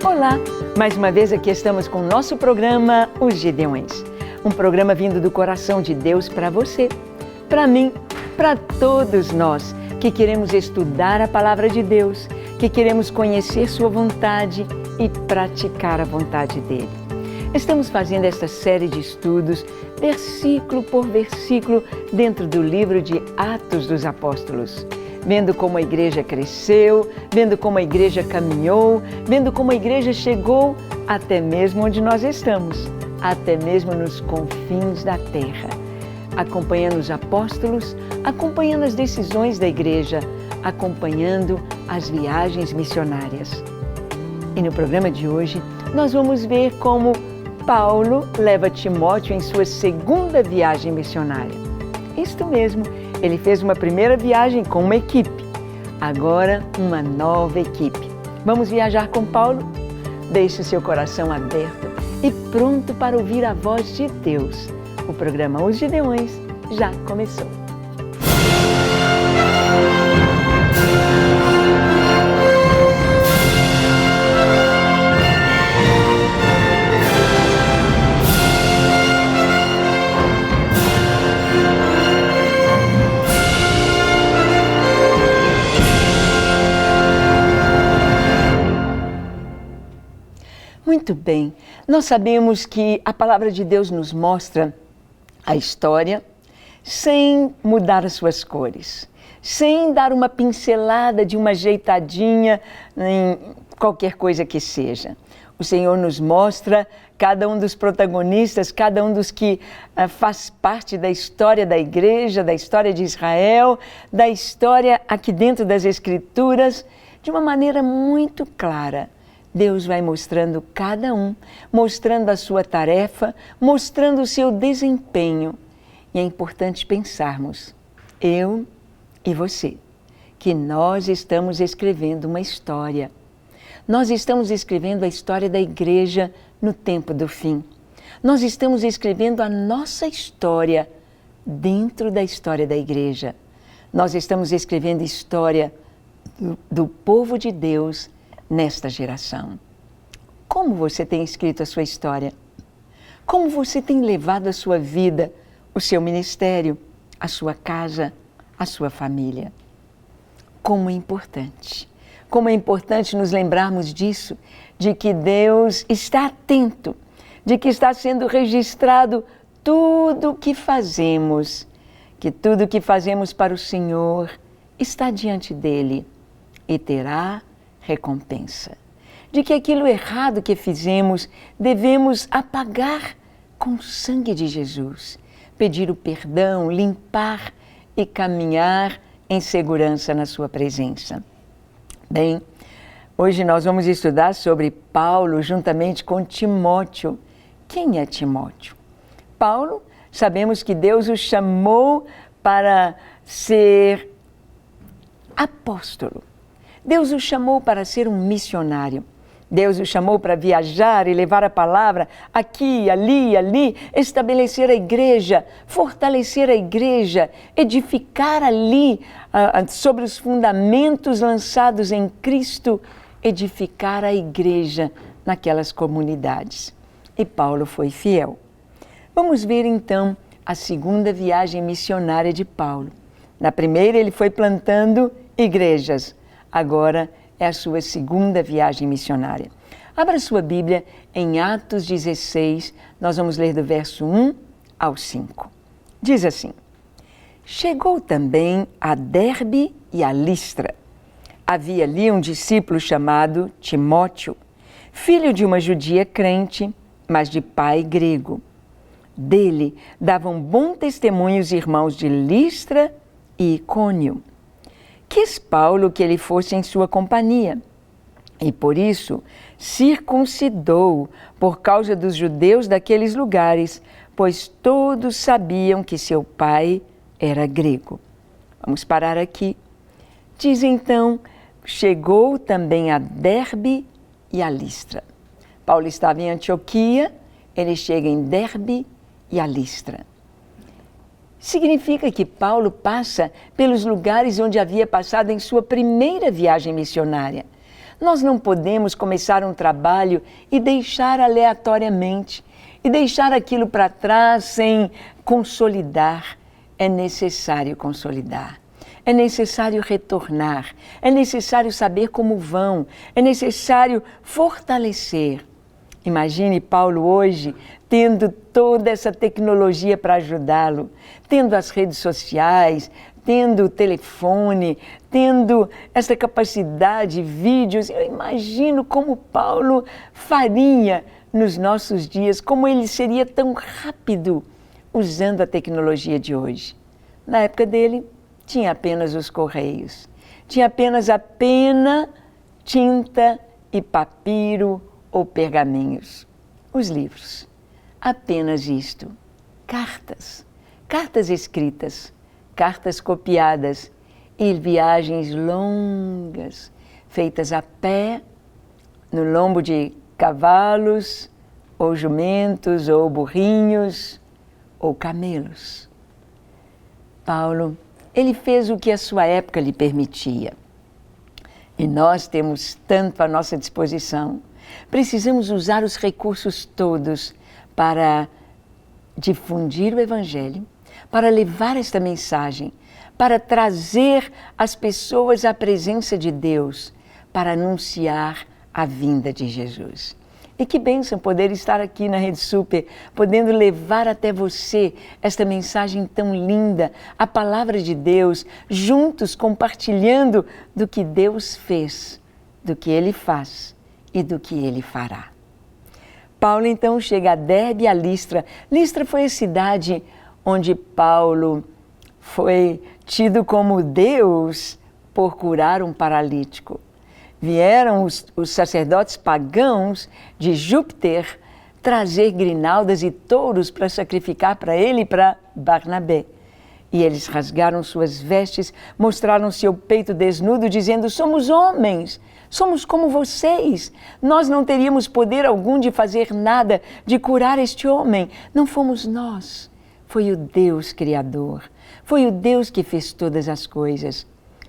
Olá! Mais uma vez aqui estamos com o nosso programa Os Gideões. Um programa vindo do coração de Deus para você, para mim, para todos nós que queremos estudar a Palavra de Deus, que queremos conhecer Sua vontade e praticar a vontade dEle. Estamos fazendo esta série de estudos, versículo por versículo, dentro do livro de Atos dos Apóstolos. Vendo como a igreja cresceu, vendo como a igreja caminhou, vendo como a igreja chegou até mesmo onde nós estamos, até mesmo nos confins da terra. Acompanhando os apóstolos, acompanhando as decisões da igreja, acompanhando as viagens missionárias. E no programa de hoje, nós vamos ver como Paulo leva Timóteo em sua segunda viagem missionária. Isto mesmo, ele fez uma primeira viagem com uma equipe, agora uma nova equipe. Vamos viajar com Paulo? Deixe seu coração aberto e pronto para ouvir a voz de Deus. O programa Os Gideões já começou. Muito bem, nós sabemos que a Palavra de Deus nos mostra a história sem mudar as suas cores, sem dar uma pincelada de uma ajeitadinha em qualquer coisa que seja. O Senhor nos mostra cada um dos protagonistas, cada um dos que faz parte da história da igreja, da história de Israel, da história aqui dentro das Escrituras, de uma maneira muito clara. Deus vai mostrando cada um, mostrando a sua tarefa, mostrando o seu desempenho. E é importante pensarmos, eu e você, que nós estamos escrevendo uma história. Nós estamos escrevendo a história da igreja no tempo do fim. Nós estamos escrevendo a nossa história dentro da história da igreja. Nós estamos escrevendo a história do povo de Deus nesta geração. Como você tem escrito a sua história? Como você tem levado a sua vida, o seu ministério, a sua casa, a sua família? Como é importante nos lembrarmos disso, de que Deus está atento, de que está sendo registrado tudo o que fazemos, que tudo o que fazemos para o Senhor está diante dEle e terá recompensa. De que aquilo errado que fizemos devemos apagar com o sangue de Jesus, pedir o perdão, limpar e caminhar em segurança na sua presença. Bem, hoje nós vamos estudar sobre Paulo juntamente com Timóteo. Quem é Timóteo? Paulo, sabemos que Deus o chamou para ser apóstolo. Deus o chamou para ser um missionário. Deus o chamou para viajar e levar a palavra aqui, ali, estabelecer a igreja, fortalecer a igreja, edificar ali sobre os fundamentos lançados em Cristo, edificar a igreja naquelas comunidades. E Paulo foi fiel. Vamos ver então a segunda viagem missionária de Paulo. Na primeira ele foi plantando igrejas. Agora é a sua segunda viagem missionária. Abra sua Bíblia em Atos 16, nós vamos ler do verso 1 ao 5. Diz assim: Chegou também a Derbe e a Listra. Havia ali um discípulo chamado Timóteo, filho de uma judia crente, mas de pai grego. Dele davam bom testemunho os irmãos de Listra e Icônio. Quis Paulo que ele fosse em sua companhia, e por isso circuncidou por causa dos judeus daqueles lugares, pois todos sabiam que seu pai era grego. Vamos parar aqui. Diz então, chegou também a Derbe e a Listra. Paulo estava em Antioquia, ele chega em Derbe e a Listra. Significa que Paulo passa pelos lugares onde havia passado em sua primeira viagem missionária. Nós não podemos começar um trabalho e deixar aleatoriamente, e deixar aquilo para trás sem consolidar. É necessário consolidar. É necessário retornar, é necessário saber como vão, é necessário fortalecer. Imagine Paulo hoje tendo toda essa tecnologia para ajudá-lo, tendo as redes sociais, tendo o telefone, tendo essa capacidade, vídeos. Eu imagino como Paulo faria nos nossos dias, como ele seria tão rápido usando a tecnologia de hoje. Na época dele, tinha apenas os correios, tinha apenas a pena, tinta e papiro ou pergaminhos, os livros. Apenas isto, cartas, cartas escritas, cartas copiadas e viagens longas, feitas a pé, no lombo de cavalos, ou jumentos, ou burrinhos, ou camelos. Paulo, ele fez o que a sua época lhe permitia. E nós temos tanto à nossa disposição. Precisamos usar os recursos todos para difundir o Evangelho, para levar esta mensagem, para trazer as pessoas à presença de Deus, para anunciar a vinda de Jesus. E que bênção poder estar aqui na Rede Super, podendo levar até você esta mensagem tão linda, a palavra de Deus, juntos compartilhando do que Deus fez, do que Ele faz e do que Ele fará. Paulo então chega a Derbe e a Listra. Listra foi a cidade onde Paulo foi tido como Deus por curar um paralítico. Vieram os sacerdotes pagãos de Júpiter trazer grinaldas e touros para sacrificar para ele e para Barnabé. E eles rasgaram suas vestes, mostraram seu peito desnudo, dizendo: somos homens, somos como vocês. Nós não teríamos poder algum de fazer nada, de curar este homem. Não fomos nós, foi o Deus Criador, foi o Deus que fez todas as coisas.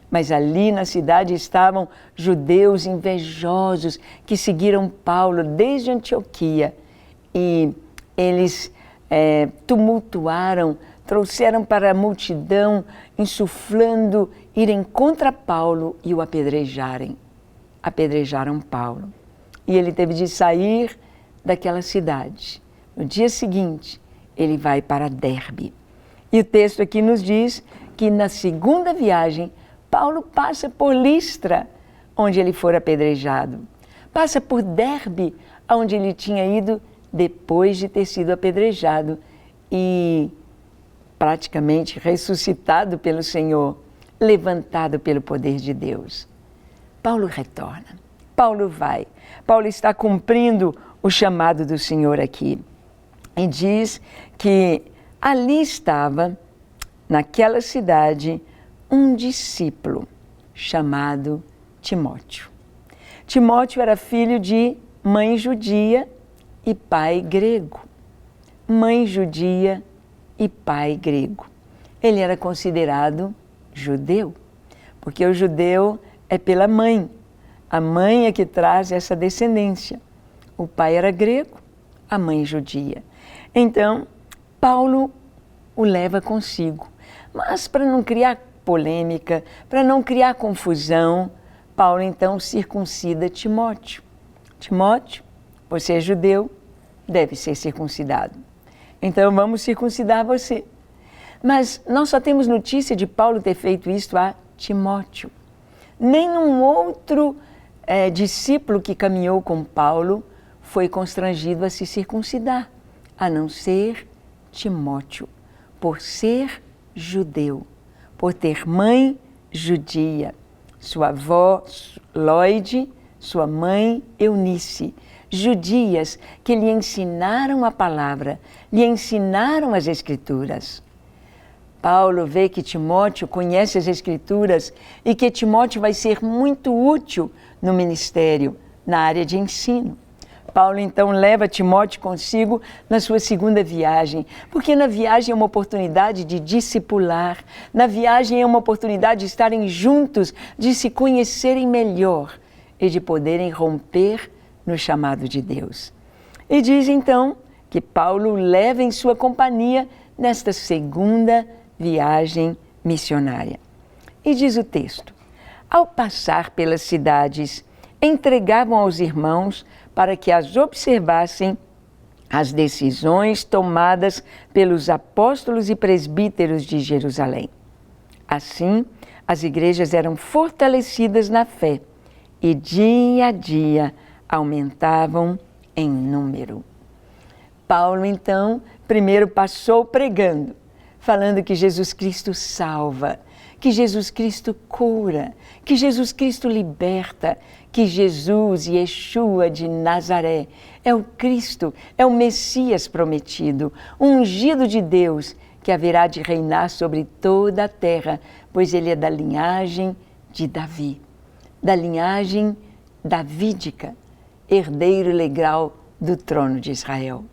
Mas ali na cidade estavam judeus invejosos que seguiram Paulo desde Antioquia. E eles tumultuaram, trouxeram para a multidão, insuflando, irem contra Paulo e o apedrejarem. Apedrejaram Paulo. E ele teve de sair daquela cidade. No dia seguinte, ele vai para Derbe. E o texto aqui nos diz que na segunda viagem, Paulo passa por Listra, onde ele for apedrejado. Passa por Derbe, onde ele tinha ido depois de ter sido apedrejado e praticamente ressuscitado pelo Senhor, levantado pelo poder de Deus. Paulo retorna, Paulo vai. Paulo está cumprindo o chamado do Senhor aqui. E diz que ali estava, naquela cidade, um discípulo chamado Timóteo. Timóteo era filho de mãe judia e pai grego. Mãe judia e pai grego. Ele era considerado judeu, porque o judeu é pela mãe. A mãe é que traz essa descendência. O pai era grego, a mãe judia. Então, Paulo o leva consigo. Mas para não criar polêmica, para não criar confusão, Paulo então circuncida Timóteo. Timóteo, você é judeu, deve ser circuncidado. Então vamos circuncidar você. Mas nós só temos notícia de Paulo ter feito isto a Timóteo. Nenhum outro discípulo que caminhou com Paulo foi constrangido a se circuncidar, a não ser Timóteo, por ser judeu, por ter mãe judia, sua avó Lóide, sua mãe Eunice, judias que lhe ensinaram a palavra, lhe ensinaram as Escrituras. Paulo vê que Timóteo conhece as Escrituras e que Timóteo vai ser muito útil no ministério, na área de ensino. Paulo então leva Timóteo consigo na sua segunda viagem, porque na viagem é uma oportunidade de discipular, na viagem é uma oportunidade de estarem juntos, de se conhecerem melhor. e de poderem romper no chamado de Deus. E diz então que Paulo leva em sua companhia nesta segunda viagem missionária. E diz o texto: ao passar pelas cidades, entregavam aos irmãos para que as observassem as decisões tomadas pelos apóstolos e presbíteros de Jerusalém. Assim, as igrejas eram fortalecidas na fé e dia a dia aumentavam em número. Paulo, então, primeiro passou pregando, falando que Jesus Cristo salva, que Jesus Cristo cura, que Jesus Cristo liberta, que Jesus, Yeshua de Nazaré, é o Cristo, é o Messias prometido, o ungido de Deus, que haverá de reinar sobre toda a terra, pois ele é da linhagem de Davi, da linhagem davídica, herdeiro legal do trono de Israel.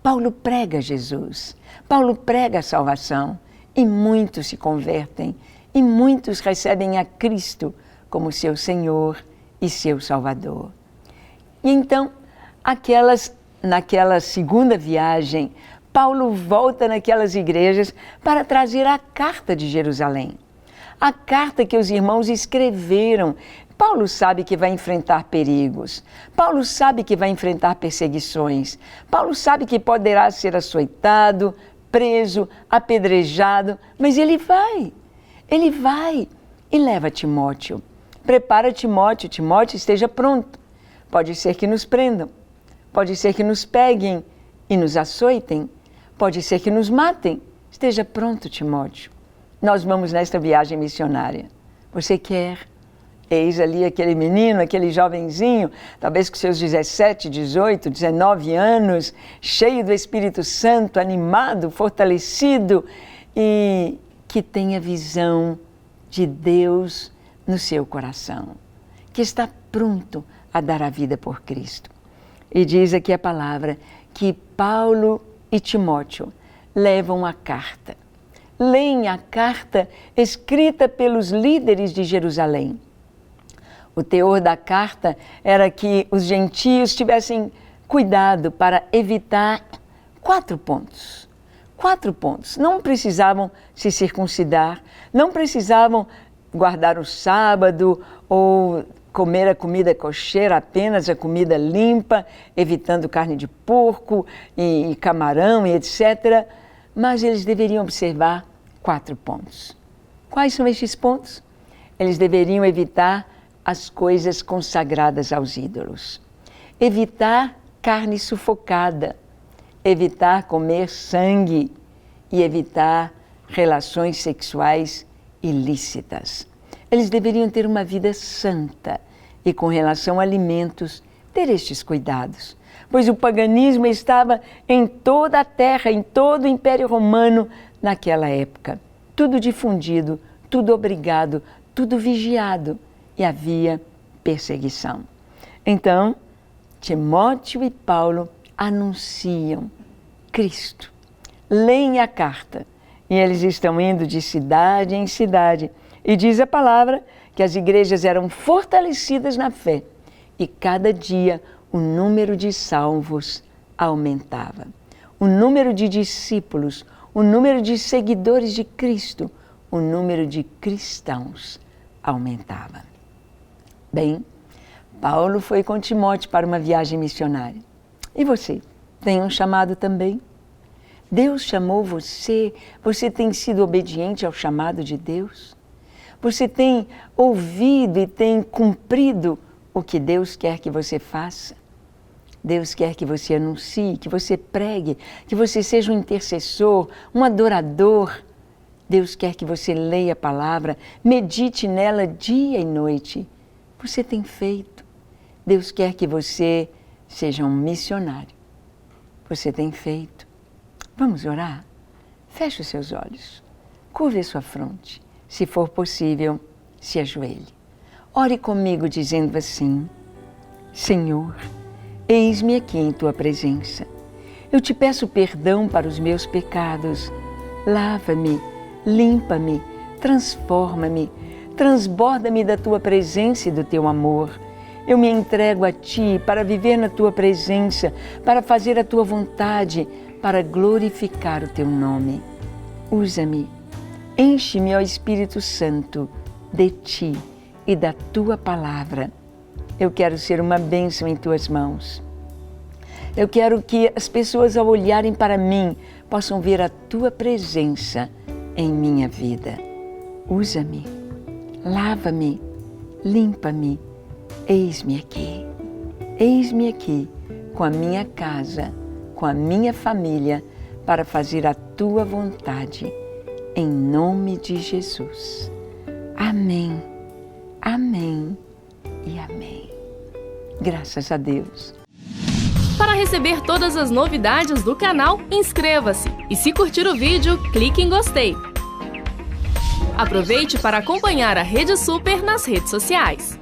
Paulo prega Jesus, Paulo prega a salvação, e muitos se convertem, e muitos recebem a Cristo como seu Senhor e seu Salvador. E então, naquela segunda viagem, Paulo volta naquelas igrejas para trazer a carta de Jerusalém. A carta que os irmãos escreveram. Paulo sabe que vai enfrentar perigos. Paulo sabe que vai enfrentar perseguições. Paulo sabe que poderá ser açoitado, preso, apedrejado, mas ele vai e leva Timóteo. Prepara Timóteo, Timóteo esteja pronto. Pode ser que nos prendam, pode ser que nos peguem e nos açoitem, pode ser que nos matem. Esteja pronto, Timóteo. Nós vamos nesta viagem missionária. Você quer? Eis ali aquele menino, aquele jovenzinho, talvez com seus 17, 18, 19 anos, cheio do Espírito Santo, animado, fortalecido e que tenha visão de Deus no seu coração, que está pronto a dar a vida por Cristo. E diz aqui a palavra que Paulo e Timóteo levam a carta. Leem a carta escrita pelos líderes de Jerusalém. O teor da carta era que os gentios tivessem cuidado para evitar 4 pontos. 4 pontos. Não precisavam se circuncidar, não precisavam guardar o sábado ou comer a comida kosher, apenas a comida limpa, evitando carne de porco e camarão e etc. Mas eles deveriam observar 4 pontos. Quais são estes pontos? Eles deveriam evitar as coisas consagradas aos ídolos. Evitar carne sufocada, evitar comer sangue e evitar relações sexuais ilícitas. Eles deveriam ter uma vida santa e, com relação a alimentos, ter estes cuidados, pois o paganismo estava em toda a terra, em todo o Império Romano naquela época. Tudo difundido, tudo obrigado, tudo vigiado. E havia perseguição. Então, Timóteo e Paulo anunciam Cristo. Leem a carta e eles estão indo de cidade em cidade. E diz a palavra que as igrejas eram fortalecidas na fé e cada dia o número de salvos aumentava. O número de discípulos, o número de seguidores de Cristo, o número de cristãos aumentava. Bem, Paulo foi com Timóteo para uma viagem missionária. E você? Tem um chamado também? Deus chamou você? Você tem sido obediente ao chamado de Deus? Você tem ouvido e tem cumprido o que Deus quer que você faça? Deus quer que você anuncie, que você pregue, que você seja um intercessor, um adorador. Deus quer que você leia a palavra, medite nela dia e noite. Você tem feito. Deus quer que você seja um missionário. Você tem feito. Vamos orar? Feche os seus olhos. Curve a sua fronte. Se for possível, se ajoelhe. Ore comigo dizendo assim: Senhor, eis-me aqui em Tua presença. Eu te peço perdão para os meus pecados. Lava-me, limpa-me, transforma-me, transborda-me da Tua presença e do Teu amor. Eu me entrego a Ti para viver na Tua presença, para fazer a Tua vontade, para glorificar o Teu nome. Usa-me, enche-me, ó Espírito Santo, de Ti e da Tua palavra. Eu quero ser uma bênção em Tuas mãos. Eu quero que as pessoas, ao olharem para mim, possam ver a Tua presença em minha vida. Usa-me, lava-me, limpa-me. Eis-me aqui, com a minha casa, com a minha família, para fazer a Tua vontade, em nome de Jesus. Amém, amém e amém. Graças a Deus. Para receber todas as novidades do canal, inscreva-se e, se curtir o vídeo, clique em gostei. Aproveite para acompanhar a Rede Super nas redes sociais.